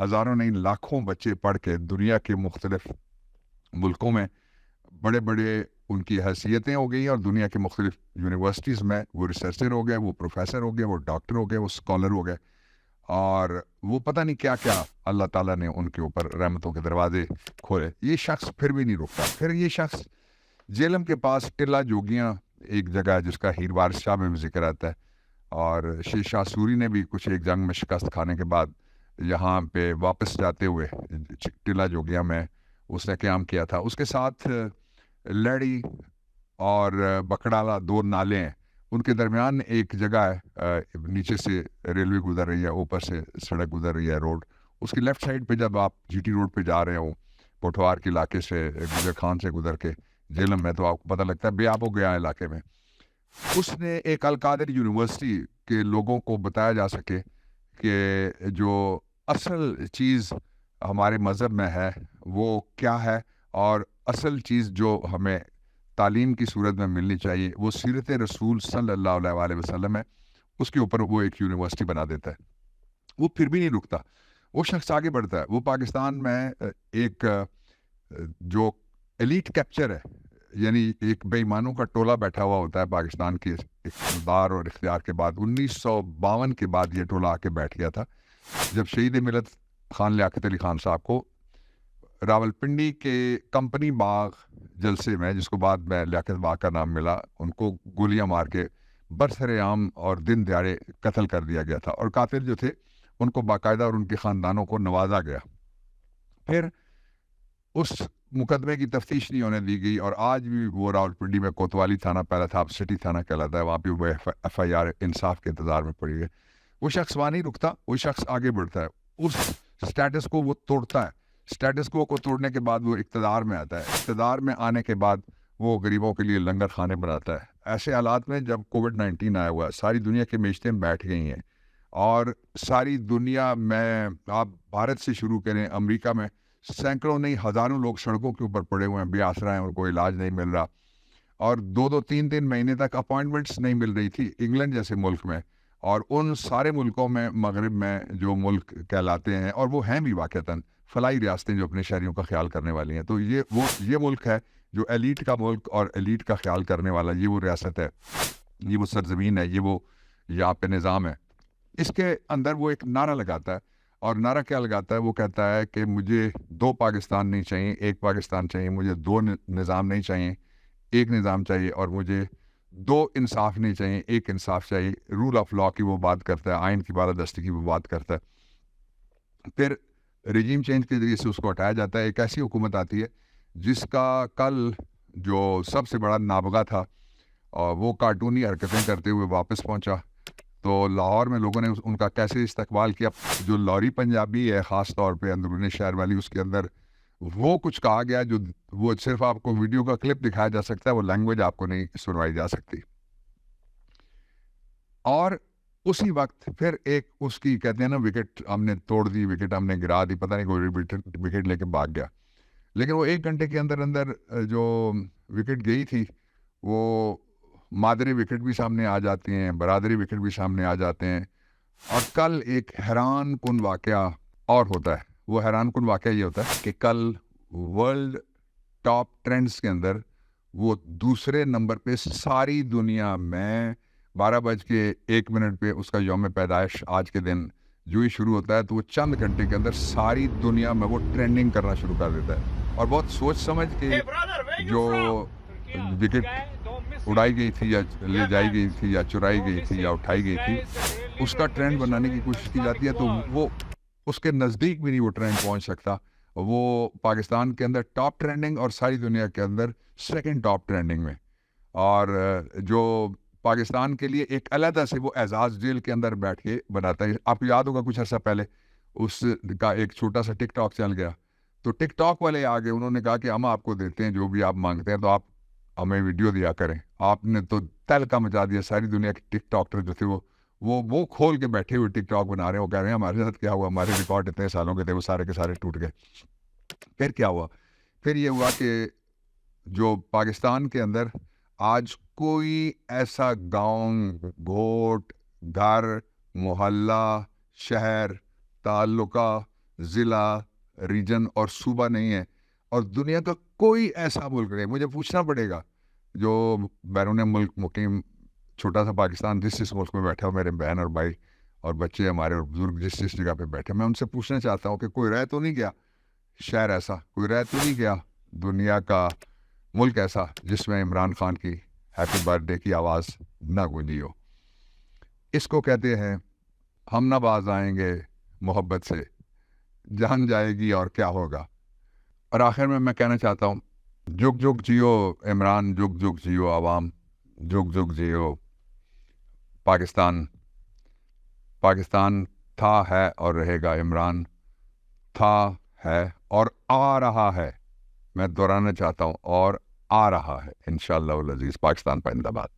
ہزاروں نہیں لاکھوں بچے پڑھ کے دنیا کے مختلف ملکوں میں بڑے بڑے ان کی حیثیتیں ہو گئی اور دنیا کے مختلف یونیورسٹیز میں وہ ریسرچر ہو گئے, وہ پروفیسر ہو گئے, وہ ڈاکٹر ہو گئے, وہ اسکالر ہو گئے, اور وہ پتہ نہیں کیا کیا اللہ تعالیٰ نے ان کے اوپر رحمتوں کے دروازے کھولے. یہ شخص پھر بھی نہیں رکتا. پھر یہ شخص جیلم کے پاس ٹلہ جوگیاں ایک جگہ ہے جس کا ہیر وارث شاہ میں بھی ذکر آتا ہے, اور شیر شاہ سوری نے بھی کچھ ایک جنگ میں شکست کھانے کے بعد یہاں پہ واپس جاتے ہوئے ٹلہ جوگیاں میں اس نے قیام کیا تھا. اس کے ساتھ لڑی اور بکڑالا 2 نالے ہیں, ان کے درمیان ایک جگہ ہے, نیچے سے ریلوے گزر رہی ہے, اوپر سے سڑک گزر رہی ہے روڈ. اس کی لیفٹ سائڈ پہ جب آپ جی ٹی روڈ پہ جا رہے ہوں پوٹھوار کے علاقے سے گجر خان سے گزر کے جیلم میں, تو آپ کو پتہ لگتا ہے بے آب ہو گیا علاقے میں. اس نے ایک القادر یونیورسٹی کے لوگوں کو بتایا جا سکے کہ جو اصل چیز ہمارے مذہب میں ہے وہ کیا ہے, اور اصل چیز جو ہمیں تعلیم کی صورت میں ملنی چاہیے وہ سیرت رسول صلی اللہ علیہ وسلم ہے. اس کے اوپر وہ ایک یونیورسٹی بنا دیتا ہے. وہ پھر بھی نہیں رکتا, وہ شخص آگے بڑھتا ہے. وہ پاکستان میں ایک جو ایلیٹ کیپچر ہے, یعنی ایک بے ایمانوں کا ٹولہ بیٹھا ہوا ہوتا ہے پاکستان کے اقتدار اور اختیار کے بعد. 1952 کے بعد یہ ٹولہ آ کے بیٹھ گیا تھا جب شہید ملت خان لیاقت علی خان صاحب کو راولپنڈی کے کمپنی باغ جلسے میں, جس کو بعد میں لیاقت باغ کا نام ملا, ان کو گولیاں مار کے برسر عام اور دن دیہڑے قتل کر دیا گیا تھا, اور قاتل جو تھے ان کو باقاعدہ اور ان کے خاندانوں کو نوازا گیا. پھر اس مقدمے کی تفتیش نہیں ہونے دی گئی, اور آج بھی وہ راولپنڈی میں کوتوالی تھانہ, پہلا تھا اب سٹی تھانہ کہلاتا ہے, وہاں پہ وہ ایف آئی آر انصاف کے انتظار میں پڑی ہے. وہ شخص وہاں نہیں رکتا, وہ شخص آگے بڑھتا ہے, اس سٹیٹس کو وہ توڑتا ہے. سٹیٹس کو توڑنے کے بعد وہ اقتدار میں آتا ہے. اقتدار میں آنے کے بعد وہ غریبوں کے لیے لنگر خانے بناتا ہے. ایسے حالات میں جب کووڈ-19 آیا ہوا ہے, ساری دنیا کی معیشتیں بیٹھ گئی ہیں, اور ساری دنیا میں آپ بھارت سے شروع کریں, امریکہ میں سینکڑوں نہیں ہزاروں لوگ سڑکوں کے اوپر پڑے ہوئے ہیں, بے آسرا ہیں, اور کوئی علاج نہیں مل رہا, اور 2-3 مہینے تک اپوائنٹمنٹس نہیں مل رہی تھی انگلینڈ جیسے ملک میں. اور ان سارے ملکوں میں مغرب میں جو ملک کہلاتے ہیں, اور وہ ہیں بھی واقعتاً فلاحی ریاستیں جو اپنے شہریوں کا خیال کرنے والی ہیں, تو یہ ملک ہے جو ایلیٹ کا ملک اور ایلیٹ کا خیال کرنے والا, یہ وہ ریاست ہے, یہ وہ سرزمین ہے, یہ وہ یہاں پہ نظام ہے. اس کے اندر وہ ایک نعرہ لگاتا ہے, اور نعرہ کیا لگاتا ہے, وہ کہتا ہے کہ مجھے 2 پاکستان نہیں چاہیے, ایک پاکستان چاہیے, مجھے 2 نظام نہیں چاہیے, ایک نظام چاہیے, اور مجھے 2 انصاف نہیں چاہیے, ایک انصاف چاہیے. رول آف لا کی وہ بات کرتا ہے, آئین کی بالادستی کی وہ بات کرتا ہے. پھر رجیم چینج کے ذریعے سے اس کو ہٹایا جاتا ہے. ایک ایسی حکومت آتی ہے جس کا کل جو سب سے بڑا نابغہ تھا اور وہ کارٹونی حرکتیں کرتے ہوئے واپس پہنچا, تو لاہور میں لوگوں نے ان کا کیسے استقبال کیا. جو لوری پنجابی ہے خاص طور پہ اندرون شہر والی, اس کے اندر وہ کچھ کہا گیا جو وہ صرف آپ کو ویڈیو کا کلپ دکھایا جا سکتا ہے, وہ لینگویج آپ کو نہیں سنوائی جا سکتی. اور اسی وقت پھر ایک اس کی کہتے ہیں نا وکٹ ہم نے توڑ دی, وکٹ ہم نے گرا دی, پتہ نہیں کوئی وکٹ لے کے بھاگ گیا. لیکن وہ 1 گھنٹے کے اندر جو وکٹ گئی تھی وہ مادری وکٹ بھی سامنے آ جاتی ہیں, برادری وکٹ بھی سامنے آ جاتے ہیں. اور کل ایک حیران کن واقعہ اور ہوتا ہے. وہ حیران کن واقعہ یہ ہوتا ہے کہ کل ورلڈ ٹاپ ٹرینڈز کے اندر وہ دوسرے نمبر پہ ساری دنیا میں 12:01 پہ اس کا یوم پیدائش آج کے دن جو ہی شروع ہوتا ہے, تو وہ چند گھنٹے کے اندر ساری دنیا میں وہ ٹرینڈنگ کرنا شروع کر دیتا ہے. اور بہت سوچ سمجھ کے جو وکٹ اڑائی گئی تھی یا لے جائی گئی تھی یا چرائی گئی تھی یا اٹھائی گئی تھی, اس کا ٹرینڈ بنانے کی کوشش کی جاتی ہے, تو وہ اس کے نزدیک بھی نہیں وہ ٹرینڈ پہنچ سکتا. وہ پاکستان کے اندر ٹاپ ٹرینڈنگ اور ساری دنیا کے اندر سیکنڈ ٹاپ ٹرینڈنگ میں. اور جو پاکستان کے لیے ایک علیحدہ سے وہ اعزاز جیل کے اندر بیٹھ کے بناتا ہے. آپ کو یاد ہوگا کچھ عرصہ پہلے اس کا ایک چھوٹا سا ٹک ٹاک چل گیا, تو ٹک ٹاک والے آگے انہوں نے کہا کہ ہم آپ کو دیتے ہیں جو بھی آپ مانگتے ہیں, تو آپ ہمیں ویڈیو دیا کریں. آپ نے تو تہلکہ مچا دیا, ساری دنیا کے ٹک ٹاکر جو تھے وہ کھول کے بیٹھے ہوئے ٹک ٹاک بنا رہے ہیں. وہ کہہ رہے ہیں ہمارے ساتھ کیا ہوا, ہمارے ریکارڈ اتنے سالوں کے تھے وہ سارے کے سارے ٹوٹ گئے. پھر کیا ہوا, پھر یہ ہوا کہ جو پاکستان کے اندر آج کوئی ایسا گاؤں, گھوٹ, گھر, محلہ, شہر, تعلقہ, ضلع, ریجن اور صوبہ نہیں ہے, اور دنیا کا کوئی ایسا ملک نہیں. مجھے پوچھنا پڑے گا جو بیرون ملک مقیم چھوٹا سا پاکستان جس ملک میں بیٹھا ہو, میرے بہن اور بھائی اور بچے ہمارے اور بزرگ جس جگہ پہ بیٹھے, میں ان سے پوچھنا چاہتا ہوں کہ کوئی رہ تو نہیں گیا شہر ایسا, کوئی رہ تو نہیں گیا دنیا کا ملک ایسا جس میں عمران خان کی ہیپی برتھ ڈے کی آواز نہ گونجی ہو. اس کو کہتے ہیں ہم نہ باز آئیں گے محبت سے, جان جائے گی اور کیا ہوگا. اور آخر میں کہنا چاہتا ہوں, جگ جگ جیو عمران, جگ جگ جیو عوام, جگ جگ جیو پاکستان. پاکستان تھا, ہے اور رہے گا. عمران تھا, ہے اور آ رہا ہے. میں دہرانا چاہتا ہوں, اور آ رہا ہے انشاءاللہ العزیز. پاکستان پائندہ باد.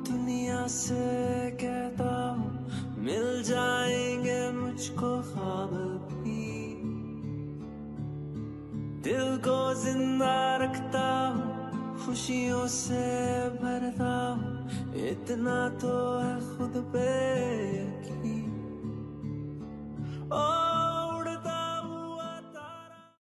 دنیا سے کہتا ہوں مل جائیں گے مجھ کو خواب بھی, دل کو زندہ رکھتا ہوں خوشیوں سے بھرتا ہوں, اتنا تو ہے خود پہ یقین.